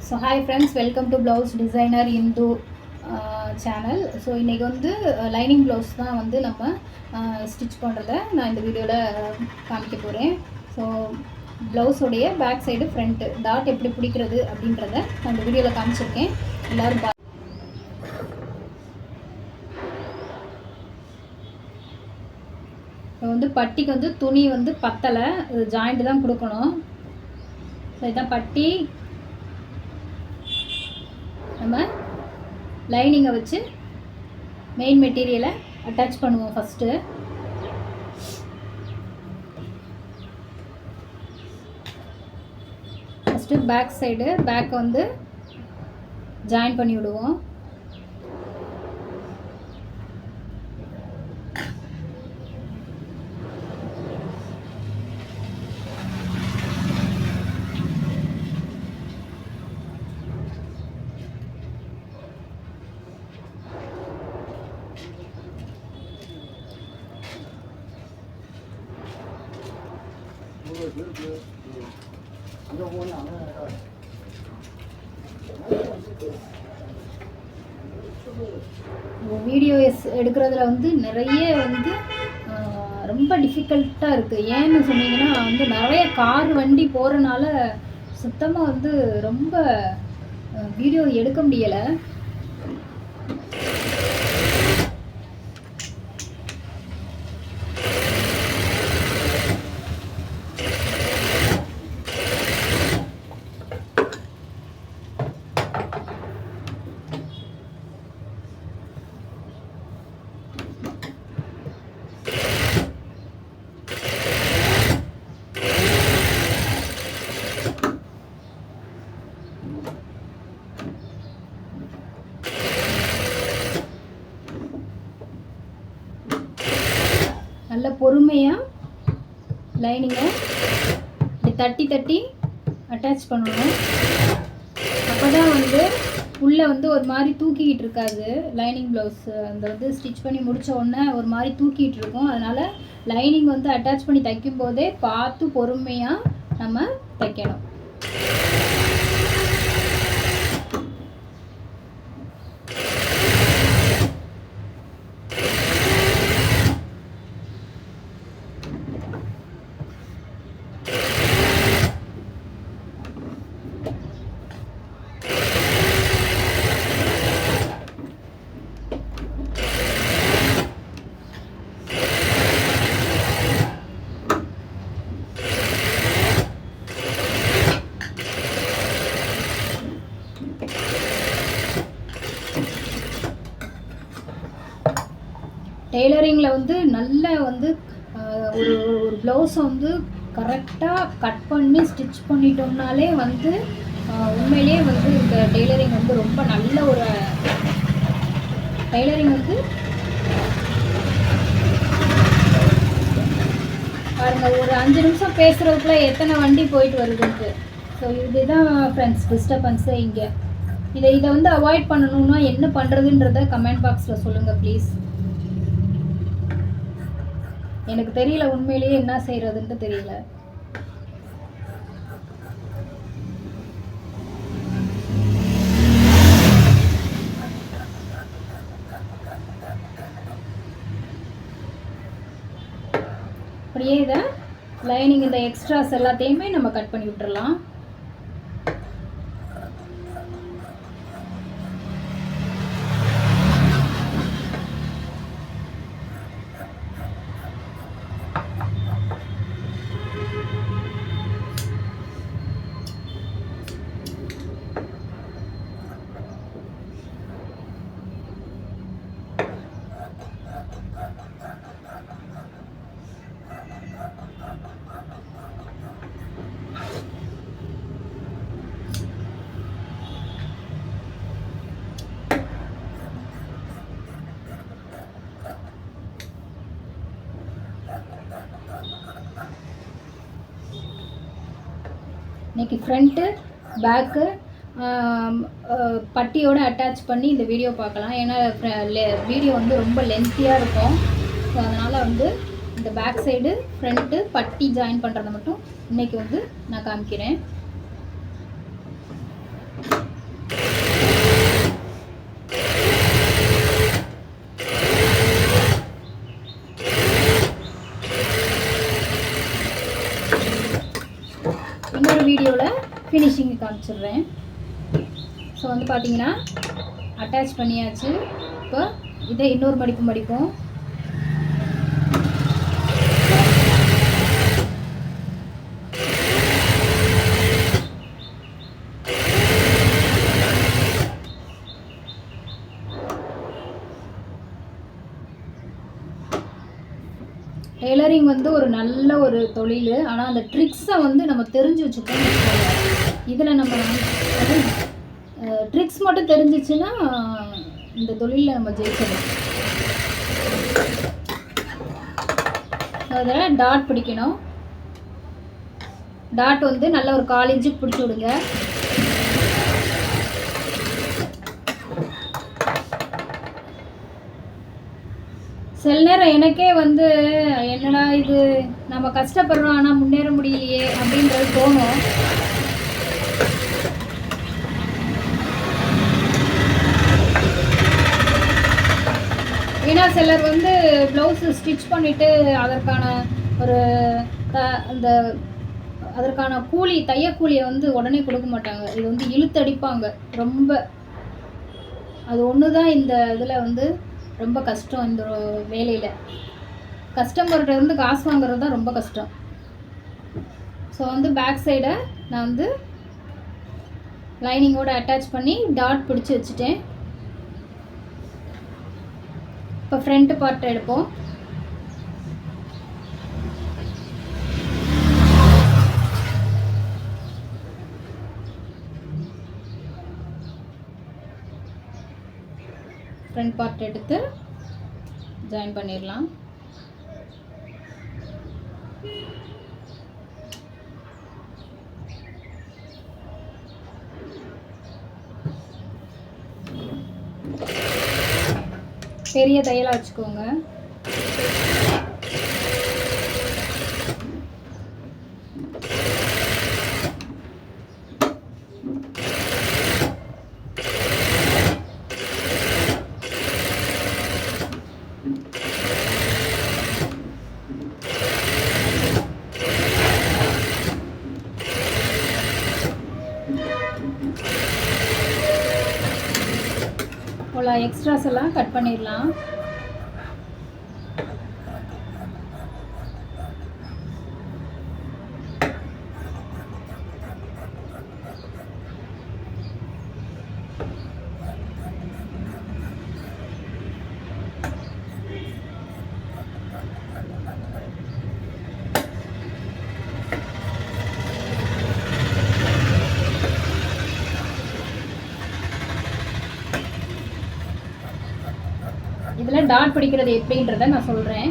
So hi friends, welcome to Blouse Designer Hindu channel. So இன்னைக்கு வந்து lining blouse தான் வந்து நம்ம ஸ்டிச் பண்ணுறதை நான் இந்த வீடியோவில் காமிக்க போகிறேன். ஸோ ப்ளவுஸோடைய பேக் சைடு ஃப்ரண்ட்டு டாட் எப்படி பிடிக்கிறது அப்படின்றத நான் இந்த வீடியோவில் காமிச்சிருக்கேன். எல்லோரும் இப்போ வந்து பட்டிக்கு வந்து துணி வந்து பத்தலை, ஜாயிண்ட் தான் கொடுக்கணும். ஸோ இதுதான் பட்டி. நம்ம லைனிங்கை வச்சு மெயின் மெட்டீரியலை அட்டாச் பண்ணுவோம். ஃபஸ்ட்டு பேக் சைடு பேக்கை வந்து ஜாயின் பண்ணி விடுவோம். வீடியோஸ் எடுக்கிறதுல வந்து நிறைய வந்து ரொம்ப டிஃபிகல்ட்டாக இருக்குது. ஏன்னு சொன்னீங்கன்னா வந்து நிறைய கார் வண்டி போகிறனால சுத்தமாக வந்து ரொம்ப வீடியோ எடுக்க முடியலை. நல்ல பொறுமையாக லைனிங்கை இப்படி தட்டி தட்டி அட்டாச் பண்ணணும். அப்போ தான் வந்து உள்ளே வந்து ஒரு மாதிரி தூக்கிக்கிட்டு இருக்காது. லைனிங் ப்ளவுஸ் அந்த வந்து ஸ்டிச் பண்ணி முடித்த உடனே ஒரு மாதிரி தூக்கிட்டு இருக்கும். அதனால் லைனிங் வந்து அட்டாச் பண்ணி தைக்கும் போதே பார்த்து பொறுமையாக நம்ம தைக்கணும். டெய்லரிங்கில் வந்து நல்ல வந்து ஒரு ஒரு ப்ளவுஸை வந்து கரெக்டாக கட் பண்ணி ஸ்டிச் பண்ணிட்டோம்னாலே வந்து உண்மையிலே வந்து இந்த டெய்லரிங் வந்து ரொம்ப நல்ல ஒரு டெய்லரிங் வந்து பாருங்கள். ஒரு 5 நிமிஷம் பேசுகிறதுக்குள்ள எத்தனை வண்டி போயிட்டு வருதுன்ட்டு. ஸோ இதுதான் ஃப்ரெண்ட்ஸ் டிஸ்டர்பன்ஸு இங்கே. இதை வந்து அவாய்ட் பண்ணணுன்னா என்ன பண்ணுறதுன்றத கமெண்ட் பாக்ஸில் சொல்லுங்கள் ப்ளீஸ். எனக்கு தெரியல, உண்மையிலேயே என்ன செய்கிறதுன்ட்டு தெரியல. அப்படியே இதை லைனிங் இந்த எக்ஸ்ட்ராஸ் எல்லாத்தையுமே நம்ம கட் பண்ணி விட்டுறலாம். இன்றைக்கி ஃப்ரண்ட்டு பேக்கு பட்டியோடு அட்டாச் பண்ணி இந்த வீடியோ பார்க்கலாம். ஏன்னா வீடியோ வந்து ரொம்ப லென்த்தியாக இருக்கும். ஸோ அதனால் வந்து இந்த பேக் சைடு ஃப்ரண்ட்டு பட்டி ஜாயின் பண்ணுறதை மட்டும் இன்றைக்கி வந்து நான் காமிக்கிறேன். காமிச்சிடுறேன். ஸோ வந்து பார்த்திங்கன்னா அட்டாச் பண்ணியாச்சு. இப்போ இதை இன்னொரு மடிப்பு மடிப்போம். டெய்லரிங் வந்து ஒரு நல்ல ஒரு தொழில். ஆனால் அந்த ட்ரிக்ஸை வந்து நம்ம தெரிஞ்சு வச்சுக்கோம். இதில் நம்ம ட்ரிக்ஸ் மட்டும் தெரிஞ்சிச்சுன்னா இந்த தொழிலில் நம்ம ஜெயிச்சிடலாம். அதில் டாட் பிடிக்கணும். டாட் வந்து நல்ல ஒரு 4 இன்ச்சுக்கு பிடிச்சி விடுங்க. சில நேரம் எனக்கே வந்து என்னடா இது நம்ம கஷ்டப்படுறோம் ஆனால் முன்னேற முடியலையே அப்படின்றது தோணும். ஏன்னா சிலர் வந்து ப்ளவுஸு ஸ்டிச் பண்ணிவிட்டு அதற்கான ஒரு அதற்கான கூலி தையக்கூலியை வந்து உடனே கொடுக்க மாட்டாங்க. இது வந்து இழுத்தடிப்பாங்க ரொம்ப. அது ஒன்று தான் இந்த இதில் வந்து ரொம்ப கஷ்டம். இந்த வேலையில் கஸ்டமர்கிட்ட இருந்து காசு வாங்குறது தான் ரொம்ப கஷ்டம். ஸோ வந்து பேக் சைடை நான் வந்து லைனிங்கோடு அட்டாச் பண்ணி டாட் பிடிச்சி வச்சுட்டேன். இப்போ ஃப்ரண்ட் பார்ட் எடுப்போம். ஃப்ரண்ட் பார்ட் எடுத்து ஜாயின் பண்ணிடலாம். பெரிய தையலாக வச்சுக்கோங்க. எக்ஸ்ட்ராஸ் எல்லாம் கட் பண்ணிடலாம். இதில் டாட் பிடிக்கிறது எப்படின்றத நான் சொல்கிறேன்.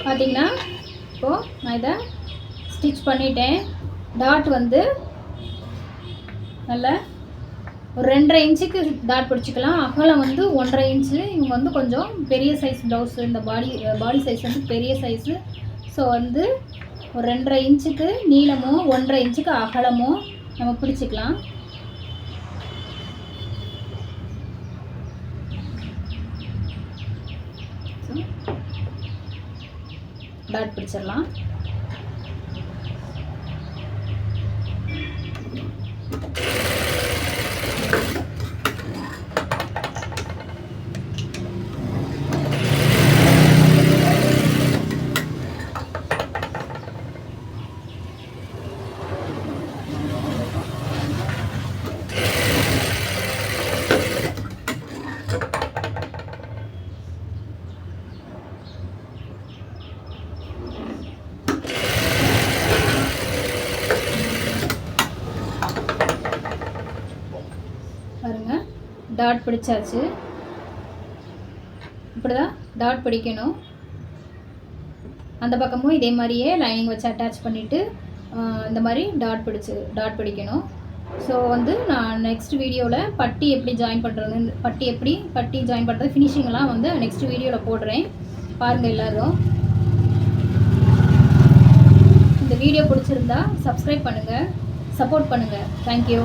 பார்த்தீங்கன்னா இப்போது நான் இதை ஸ்டிச் பண்ணிட்டேன். டாட் வந்து நல்ல ஒரு 2.5 இன்ச்சுக்கு டாட் பிடிச்சிக்கலாம். அகலம் வந்து 1.5 இன்ச்சு. இவங்க வந்து கொஞ்சம் பெரிய சைஸ் ப்ளவுஸு. இந்த பாடி சைஸ் வந்து பெரிய சைஸு. ஸோ வந்து ஒரு 2.5 இன்ச்சுக்கு நீளமும் 1.5 இன்ச்சுக்கு அகலமும் நம்ம பிடிச்சிக்கலாம். டாட் பிடிச்சிடலாம். பாருங்கள், டாட் பிடிச்சாச்சு. இப்படி தான் டாட் பிடிக்கணும். அந்த பக்கமும் இதே மாதிரியே லைனிங் வச்சு அட்டாச் பண்ணிவிட்டு இந்த மாதிரி டாட் பிடிக்கணும். ஸோ வந்து நான் நெக்ஸ்ட் வீடியோவில் பட்டி எப்படி ஜாயின் பண்ணுறது, பட்டி ஜாயின் பண்ணுறது ஃபினிஷிங்கெல்லாம் வந்து நெக்ஸ்ட் வீடியோவில் போடுறேன். பாருங்கள் எல்லோரும். இந்த வீடியோ பிடிச்சிருந்தா சப்ஸ்கிரைப் பண்ணுங்கள், சப்போர்ட் பண்ணுங்கள். தேங்க்யூ.